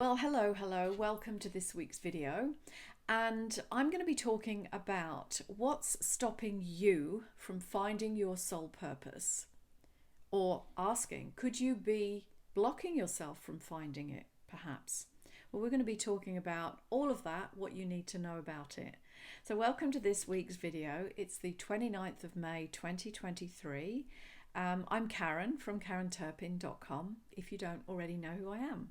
Well, hello, welcome to this week's video. And I'm going to be talking about what's stopping you from finding your soul purpose, or asking, could you be blocking yourself from finding it, perhaps? Well, we're going to be talking about all of that, what you need to know about it. So welcome to this week's video. It's the 29th of May 2023. I'm Karen from KarenTurpin.com, if you don't already know who I am.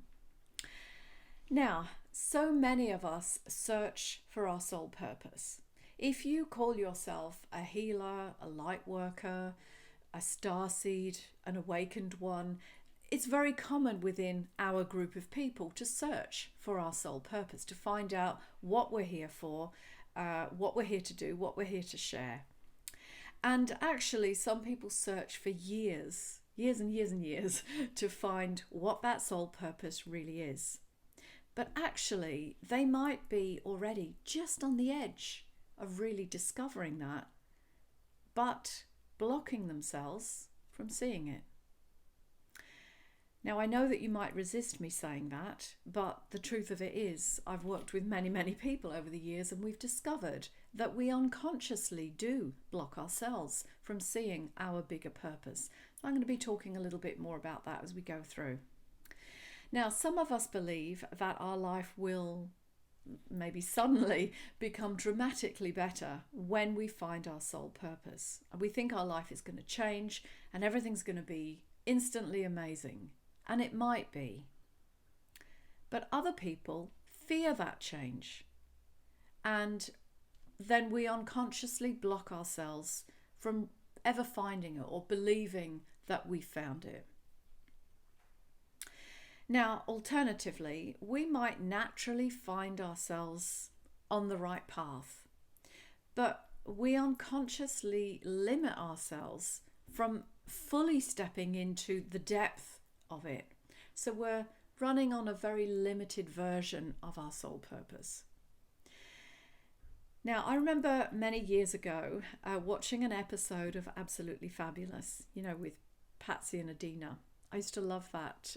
Now, so many of us search for our soul purpose. If you call yourself a healer, a light worker, a starseed, an awakened one, it's very common within our group of people to search for our soul purpose, to find out what we're here for, what we're here to do, what we're here to share. And actually, some people search for years and years to find what that soul purpose really is. But actually, they might be already just on the edge of really discovering that, but blocking themselves from seeing it. Now, I know that you might resist me saying that, but the truth of it is, I've worked with many people over the years, and we've discovered that we unconsciously do block ourselves from seeing our bigger purpose. So I'm going to be talking a little bit more about that as we go through. Now, some of us believe that our life will maybe suddenly become dramatically better when we find our soul purpose. And we think our life is going to change and everything's going to be instantly amazing. And it might be. But other people fear that change. And then we unconsciously block ourselves from ever finding it or believing that we found it. Now, alternatively, we might naturally find ourselves on the right path, but we unconsciously limit ourselves from fully stepping into the depth of it. So we're running on a very limited version of our soul purpose. Now, I remember many years ago watching an episode of Absolutely Fabulous, with Patsy and Adina. I used to love that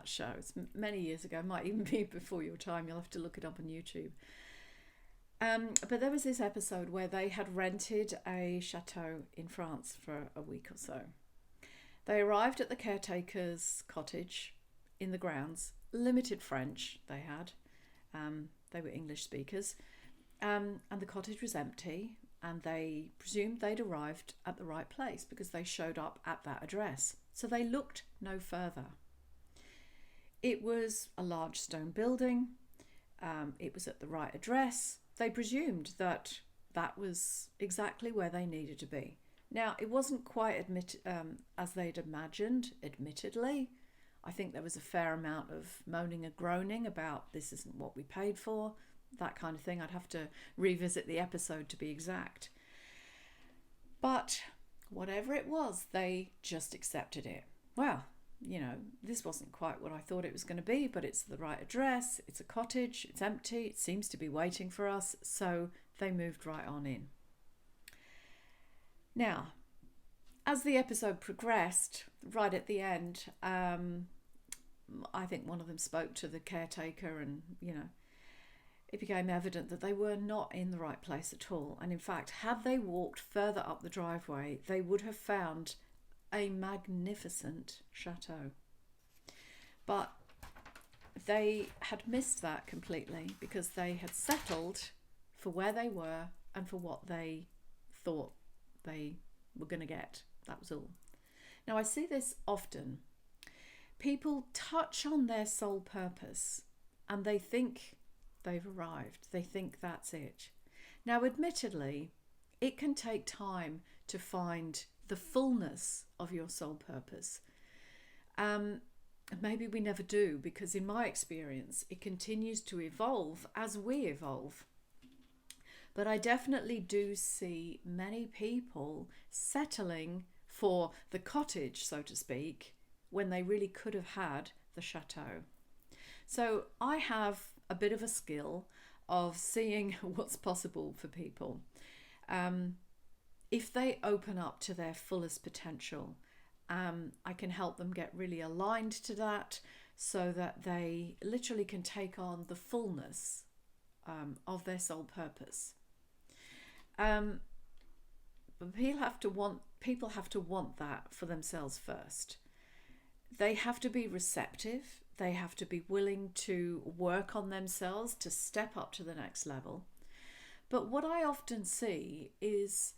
show. It's many years ago. It might even be before your time. You'll have to look it up on YouTube. But there was this episode where they had rented a chateau in France for a week or so. They arrived at the caretaker's cottage in the grounds. Limited French they had. They were English speakers. And the cottage was empty. And they presumed they'd arrived at the right place because they showed up at that address. So they looked no further. It was a large stone building. It was at the right address. They presumed that that was exactly where they needed to be. Now, it wasn't quite as they'd imagined, admittedly. I think there was a fair amount of moaning and groaning about this isn't what we paid for, that kind of thing. I'd have to revisit the episode to be exact. But whatever it was, they just accepted it. Well, this wasn't quite what I thought it was going to be, but it's the right address, it's a cottage, it's empty, it seems to be waiting for us, so they moved right on in. Now, as the episode progressed, right at the end, I think one of them spoke to the caretaker and, it became evident that they were not in the right place at all. And in fact, had they walked further up the driveway, they would have found a magnificent chateau. But they had missed that completely because they had settled for where they were and for what they thought they were going to get. That was all. Now, I see this often. People touch on their soul purpose and they think they've arrived. They think that's it. Now, admittedly, it can take time to find the fullness of your soul purpose. Maybe we never do, because in my experience, it continues to evolve as we evolve. But I definitely do see many people settling for the cottage, so to speak, when they really could have had the chateau. So I have a bit of a skill of seeing what's possible for people. If they open up to their fullest potential, I can help them get really aligned to that, so that they literally can take on the fullness of their soul purpose. But people have to want that for themselves first. They have to be receptive. They have to be willing to work on themselves to step up to the next level. But what I often see is,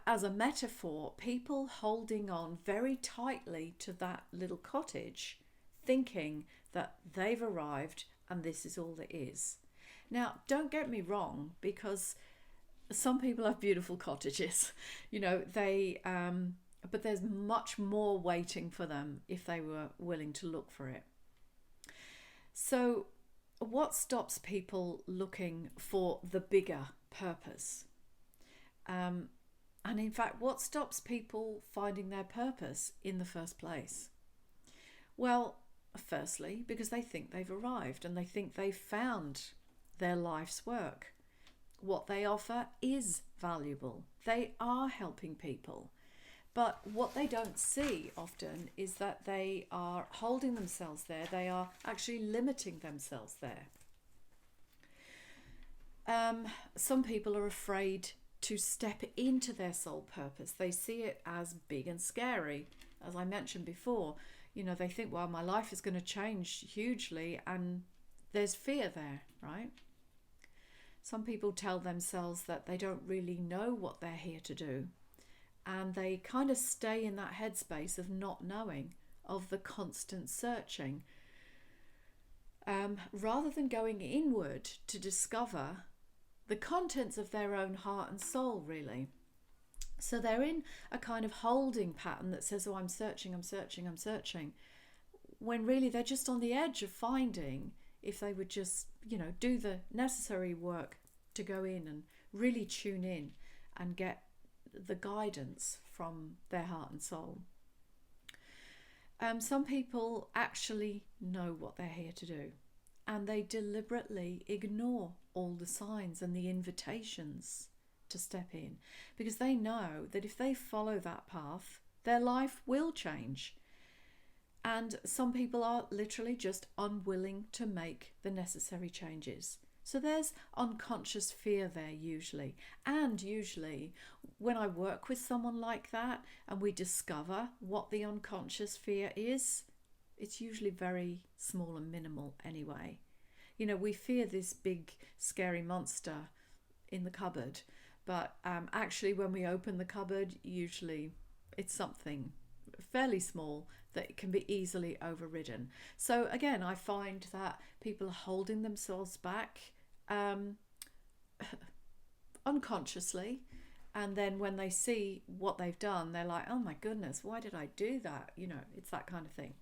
as a metaphor, people holding on very tightly to that little cottage, thinking that they've arrived and this is all there is. Now, don't get me wrong, because some people have beautiful cottages, but there's much more waiting for them if they were willing to look for it. So, what stops people looking for the bigger purpose? And in fact, what stops people finding their purpose in the first place? Well, firstly, because they think they've arrived and they think they've found their life's work. What they offer is valuable. They are helping people. But what they don't see often is that they are holding themselves there. They are actually limiting themselves there. Some people are afraid to step into their soul purpose. They see it as big and scary. As I mentioned before, they think, well, my life is going to change hugely, and there's fear there, right? Some people tell themselves that they don't really know what they're here to do, and they kind of stay in that headspace of not knowing, of the constant searching, rather than going inward to discover the contents of their own heart and soul, really. So they're in a kind of holding pattern that says, oh, I'm searching, when really they're just on the edge of finding, if they would just, do the necessary work to go in and really tune in and get the guidance from their heart and soul. Some people actually know what they're here to do, and they deliberately ignore all the signs and the invitations to step in, because they know that if they follow that path, their life will change. And some people are literally just unwilling to make the necessary changes. So there's unconscious fear there usually. And usually when I work with someone like that and we discover what the unconscious fear is, it's usually very small and minimal anyway. We fear this big scary monster in the cupboard, but actually when we open the cupboard, usually it's something fairly small that can be easily overridden. So again, I find that people are holding themselves back unconsciously, and then when they see what they've done, they're like, oh my goodness, why did I do that? It's that kind of thing.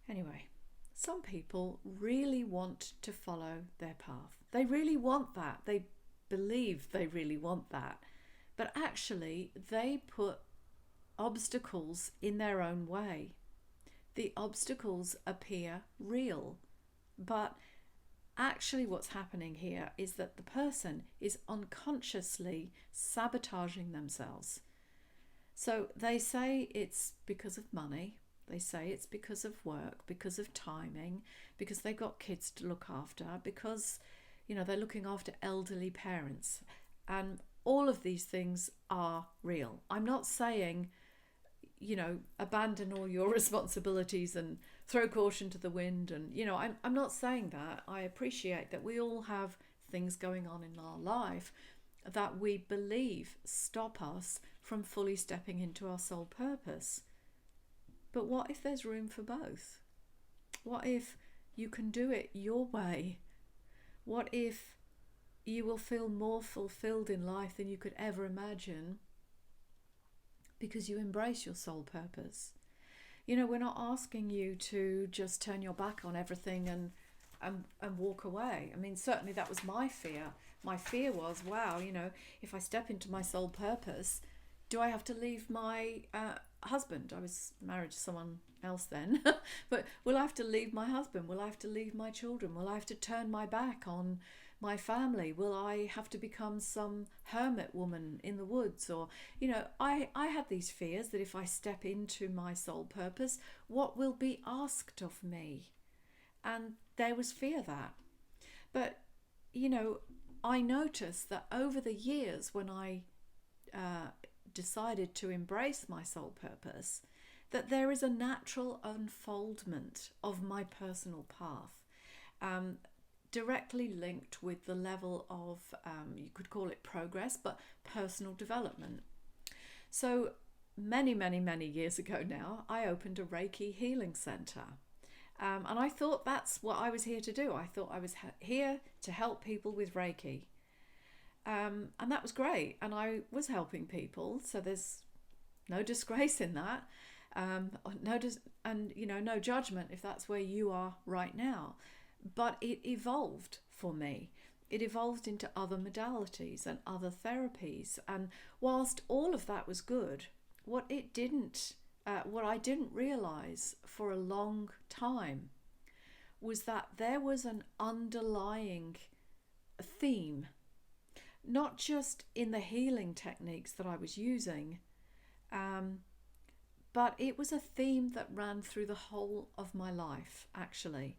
Anyway, some people really want to follow their path. They really want that. They believe they really want that. But actually, they put obstacles in their own way. The obstacles appear real, but actually what's happening here is that the person is unconsciously sabotaging themselves. So they say it's because of money, they say it's because of work, because of timing, because they've got kids to look after, because they're looking after elderly parents, and all of these things are real. I'm not saying abandon all your responsibilities and throw caution to the wind, and I'm not saying that. I appreciate that we all have things going on in our life that we believe stop us from fully stepping into our soul purpose. But what if there's room for both? What if you can do it your way? What if you will feel more fulfilled in life than you could ever imagine because you embrace your soul purpose? We're not asking you to just turn your back on everything and walk away. I mean, certainly that was my fear. My fear was, wow, if I step into my soul purpose, do I have to leave my husband? I was married to someone else then. But will I have to leave my husband? Will I have to leave my children? Will I have to turn my back on my family? Will I have to become some hermit woman in the woods? Or, I had these fears that if I step into my soul purpose, what will be asked of me? And there was fear that. But, I noticed that over the years when I decided to embrace my soul purpose, that there is a natural unfoldment of my personal path, directly linked with the level of, you could call it progress, but personal development. So many years ago now, I opened a Reiki healing center. And I thought that's what I was here to do. I thought I was here to help people with Reiki. And that was great. And I was helping people. So there's no disgrace in that. No judgment if that's where you are right now. But it evolved for me. It evolved into other modalities and other therapies. And whilst all of that was good, what I didn't realize for a long time was that there was an underlying theme, not just in the healing techniques that I was using, but it was a theme that ran through the whole of my life, actually.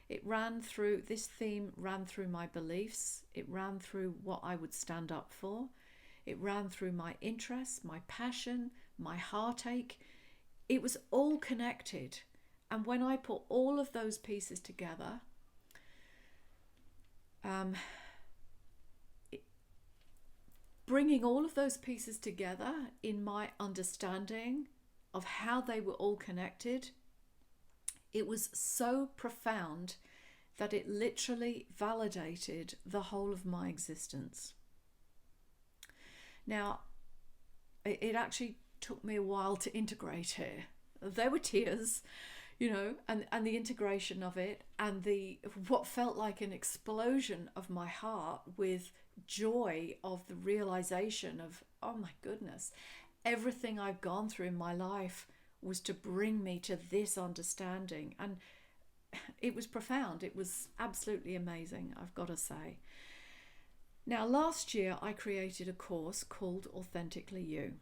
This theme ran through my beliefs. It ran through what I would stand up for. It ran through my interests, my passion, my heartache. It was all connected. And when I put all of those pieces together, bringing all of those pieces together in my understanding of how they were all connected, it was so profound that it literally validated the whole of my existence. Now, it actually took me a while to integrate it. There were tears, and the integration of it, and what felt like an explosion of my heart with joy of the realization of, oh my goodness, everything I've gone through in my life was to bring me to this understanding. And it was profound. It was absolutely amazing, I've got to say. Now, last year I created a course called Authentically You.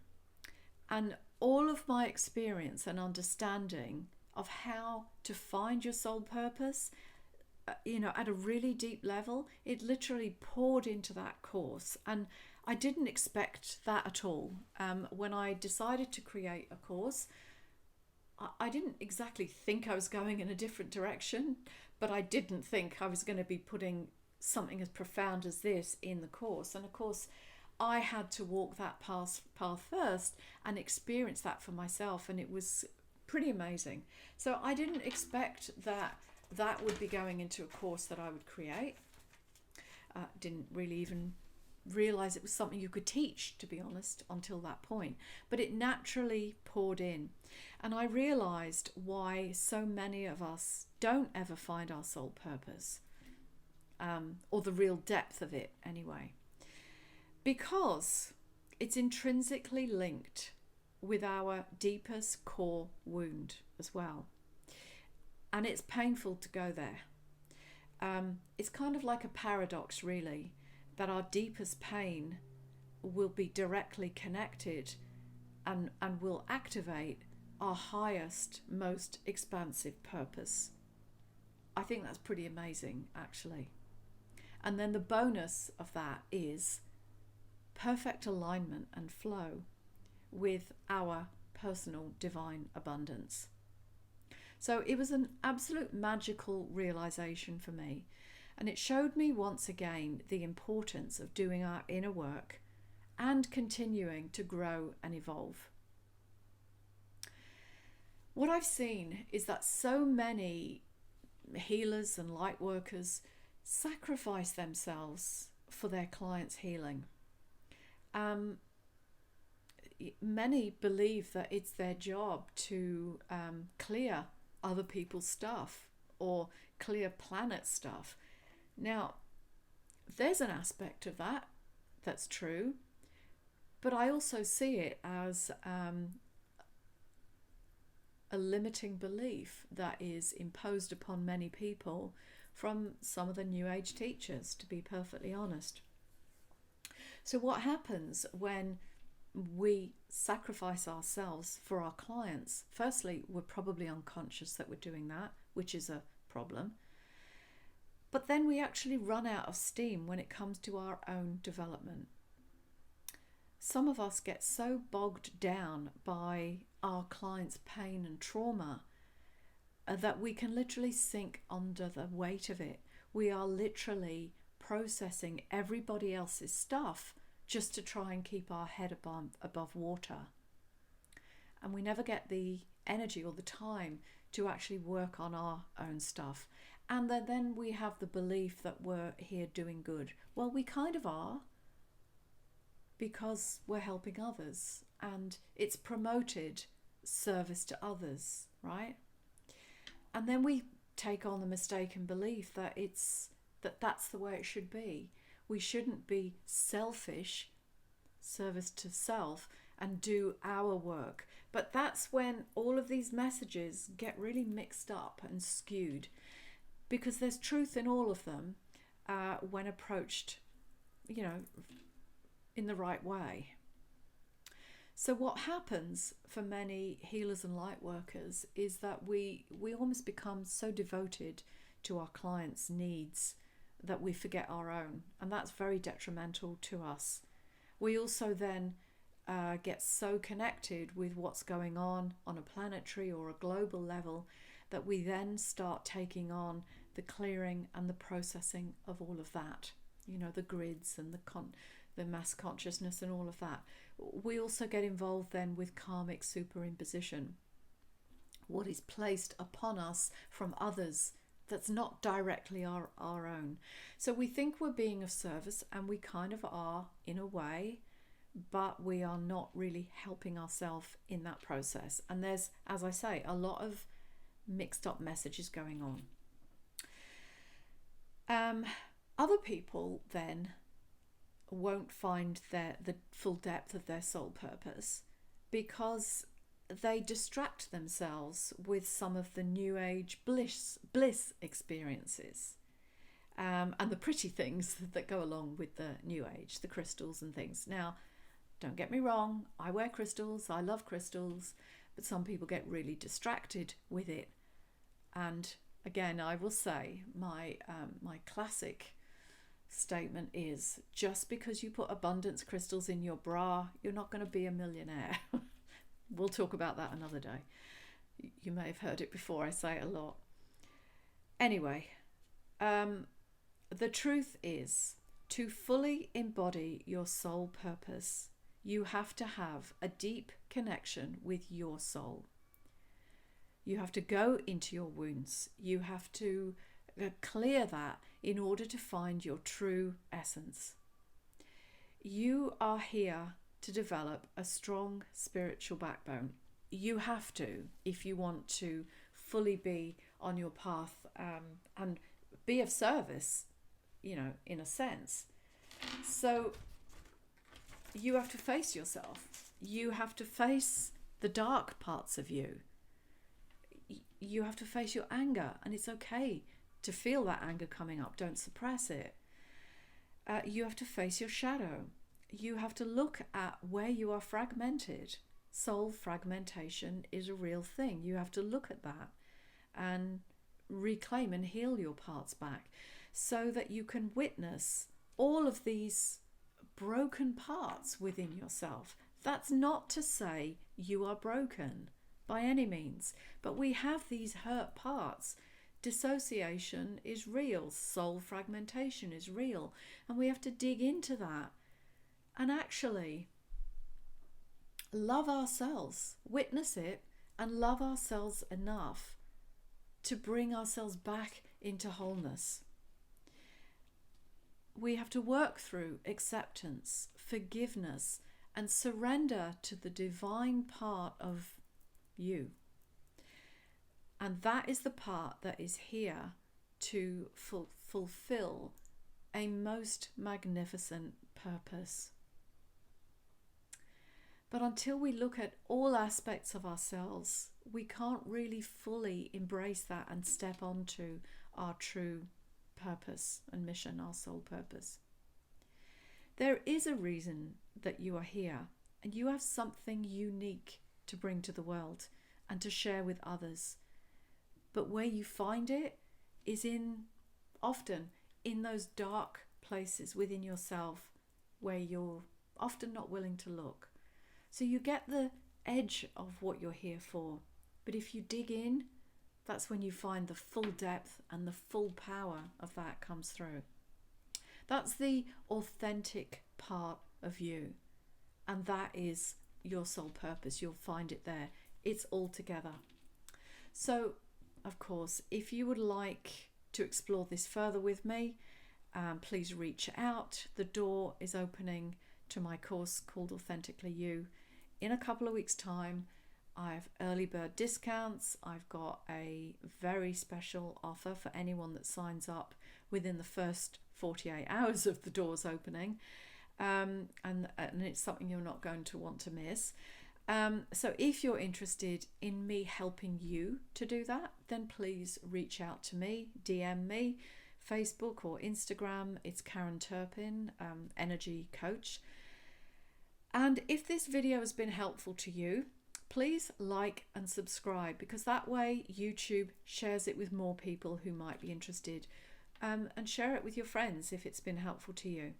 And all of my experience and understanding of how to find your soul purpose, at a really deep level, it literally poured into that course. And I didn't expect that at all. When I decided to create a course, I didn't exactly think I was going in a different direction, but I didn't think I was going to be putting something as profound as this in the course. And of course, I had to walk that path first and experience that for myself, and it was pretty amazing. So I didn't expect that would be going into a course that I would create. Didn't really even realize it was something you could teach, to be honest, until that point. But it naturally poured in. And I realized why so many of us don't ever find our soul purpose, or the real depth of it anyway. Because it's intrinsically linked with our deepest core wound as well. And it's painful to go there. It's kind of like a paradox, really, that our deepest pain will be directly connected and will activate our highest, most expansive purpose. I think that's pretty amazing, actually. And then the bonus of that is perfect alignment and flow with our personal divine abundance. So it was an absolute magical realization for me. And it showed me once again the importance of doing our inner work and continuing to grow and evolve. What I've seen is that so many healers and light workers sacrifice themselves for their clients' healing. Many believe that it's their job to clear other people's stuff or clear planet stuff. Now, there's an aspect of that that's true, but I also see it as a limiting belief that is imposed upon many people from some of the New Age teachers, to be perfectly honest. So what happens when we sacrifice ourselves for our clients? Firstly, we're probably unconscious that we're doing that, which is a problem. But then we actually run out of steam when it comes to our own development. Some of us get so bogged down by our clients' pain and trauma that we can literally sink under the weight of it. We are literally processing everybody else's stuff just to try and keep our head above water. And we never get the energy or the time to actually work on our own stuff. And then we have the belief that we're here doing good. Well, we kind of are, because we're helping others and it's promoted service to others, right? And then we take on the mistaken belief that that's the way it should be. We shouldn't be selfish, service to self, and do our work. But that's when all of these messages get really mixed up and skewed, because there's truth in all of them when approached, in the right way. So what happens for many healers and light workers is that we almost become so devoted to our clients' needs that we forget our own, and that's very detrimental to us. We also then get so connected with what's going on a planetary or a global level that we then start taking on the clearing and the processing of all of that, the grids and the mass consciousness and all of that. We also get involved then with karmic superimposition, what is placed upon us from others that's not directly our own. So we think we're being of service, and we kind of are in a way, but we are not really helping ourselves in that process. And there's, as I say, a lot of mixed up messages going on. Other people then won't find the full depth of their soul purpose because they distract themselves with some of the new age bliss experiences and the pretty things that go along with the new age, the crystals and things. Now, don't get me wrong, I wear crystals, I love crystals, but some people get really distracted with it. And again, I will say my classic statement is, just because you put abundance crystals in your bra, you're not going to be a millionaire. We'll talk about that another day. You may have heard it before, I say it a lot. Anyway, the truth is, to fully embody your soul purpose, you have to have a deep connection with your soul. You have to go into your wounds. You have to clear that in order to find your true essence. You are here to develop a strong spiritual backbone. You have to, if you want to fully be on your path and be of service, in a sense. So you have to face yourself. You have to face the dark parts of you. You have to face your anger, and it's okay to feel that anger coming up. Don't suppress it. You have to face your shadow. You have to look at where you are fragmented. Soul fragmentation is a real thing. You have to look at that and reclaim and heal your parts back so that you can witness all of these broken parts within yourself. That's not to say you are broken by any means, but we have these hurt parts. Dissociation is real, soul fragmentation is real, and we have to dig into that and actually love ourselves, witness it, and love ourselves enough to bring ourselves back into wholeness. We have to work through acceptance, forgiveness, and surrender to the divine part of you. And that is the part that is here to fulfill a most magnificent purpose. But until we look at all aspects of ourselves, we can't really fully embrace that and step onto our true purpose and mission, our soul purpose. There is a reason that you are here, and you have something unique to bring to the world and to share with others. But where you find it is in often in those dark places within yourself where you're often not willing to look. So you get the edge of what you're here for. But if you dig in, that's when you find the full depth and the full power of that comes through. That's the authentic part of you. And that is your soul purpose. You'll find it there. It's all together. So, of course, if you would like to explore this further with me, please reach out. The door is opening to my course called Authentically You. In a couple of weeks' time, I have early bird discounts. I've got a very special offer for anyone that signs up within the first 48 hours of the doors opening. And it's something you're not going to want to miss. So if you're interested in me helping you to do that, then please reach out to me, DM me, Facebook or Instagram. It's Karen Turpin, energy coach. And if this video has been helpful to you, please like and subscribe, because that way YouTube shares it with more people who might be interested, and share it with your friends if it's been helpful to you.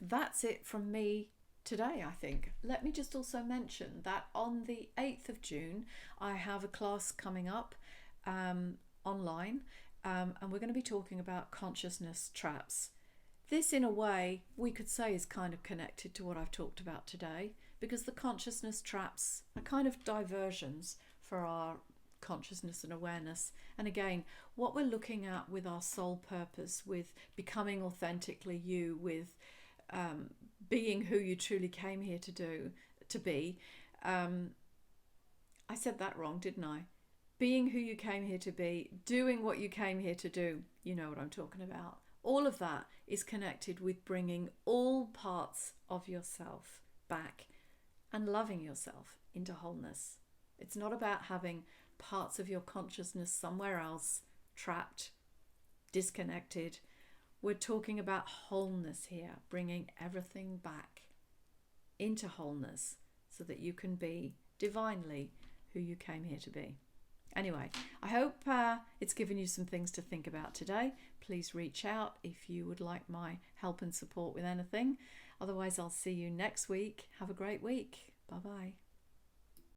That's it from me today, I think. Let me just also mention that on the 8th of June, I have a class coming up online, and we're going to be talking about consciousness traps. This, in a way, we could say is kind of connected to what I've talked about today, because the consciousness traps are kind of diversions for our consciousness and awareness. And again, what we're looking at with our soul purpose, with becoming authentically you, with being who you truly came here to be. I said that wrong, didn't I? Being who you came here to be, doing what you came here to do. You know what I'm talking about. All of that is connected with bringing all parts of yourself back and loving yourself into wholeness. It's not about having parts of your consciousness somewhere else, trapped, disconnected. We're talking about wholeness here, bringing everything back into wholeness so that you can be divinely who you came here to be. Anyway, I hope it's given you some things to think about today. Please reach out if you would like my help and support with anything. Otherwise, I'll see you next week. Have a great week. Bye-bye.